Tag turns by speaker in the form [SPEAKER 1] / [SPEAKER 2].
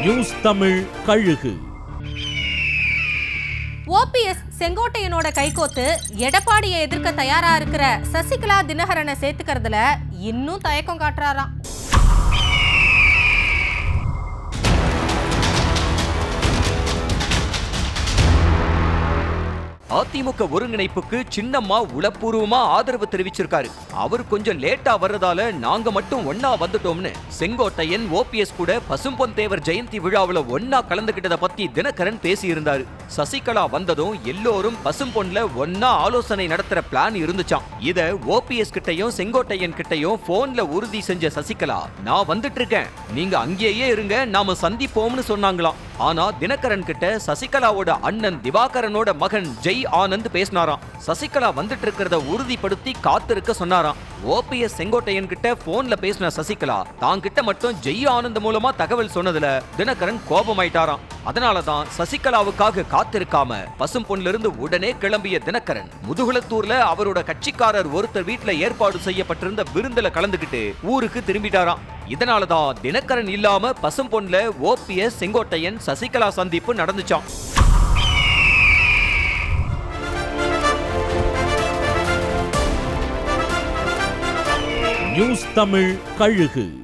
[SPEAKER 1] News Tamil கழுகு.
[SPEAKER 2] OPS செங்கோட்டையனோட கைகோத்து எடப்பாடியை எதிர்க்க தயாரா இருக்கிற சசிகலா தினகரனை சேர்த்துக்கிறதுல இன்னும் தயக்கம் காட்டுறாராம்.
[SPEAKER 3] அதிமுக ஒருங்கிணைப்புக்கு சின்னம்மா உளப்பூர்வமா ஆதரவு தெரிவிச்சிருக்காரு. அவர் கொஞ்சம் லேட்டா வர்றதால நாங்க மட்டும் ஒன்னா வந்துட்டோம்னு செங்கோட்டையன் ஓபிஎஸ் கூட பசும்பொன் தேவர் ஜெயந்தி விழாவுல ஒன்னா கலந்துகிட்டத பத்தி தினகரன் பேசி இருந்தாரு. சசிகலா வந்ததும் எல்லோரும் பசும்பொன்ல ஒன்னா ஆலோசனை நடத்துற பிளான் இருந்துச்சாம். இத ஓபிஎஸ் கிட்டையும் செங்கோட்டையன் கிட்டையும் போன்ல உறுதி செஞ்ச சசிகலா, நான் வந்துட்டு இருக்கேன், நீங்க அங்கேயே இருங்க, நாம சந்திப்போம்னு சொன்னாங்களாம். ஆனா தினகரன் கிட்ட சசிகலாவோட அண்ணன் திவாகரனோட மகன் ஜெய் ஆனந்த் பேசினாராம். சசிகலா வந்துட்டு இருக்கிறத உறுதிப்படுத்தி காத்திருக்க சொன்னாராம். ஓபிஎஸ் செங்கோட்டையன் கிட்ட போன்ல பேசின சசிகலா தாங்கிட்ட மட்டும் ஜெய் ஆனந்த் மூலமா தகவல் சொன்னதுல தினகரன் கோபமாயிட்டாராம். அதனாலதான் சசிகலாவுக்காக காத்திருக்காம பசும்பொன்ல இருந்து உடனே கிளம்பிய தினகரன் முதுகுளத்தூர்ல அவரோட கட்சிக்காரர் ஒருத்தர் வீட்டுல ஏற்பாடு செய்யப்பட்டிருந்த விருந்துல கலந்துகிட்டு ஊருக்கு திரும்பிட்டாராம். இதனாலதான் தினகரன் இல்லாம பசும்பொன்ல ஓபிஎஸ் செங்கோட்டையன் சசிகலா சந்திப்பு நடந்துச்சாம்.
[SPEAKER 1] நியூஸ் தமிழ் கழுகு.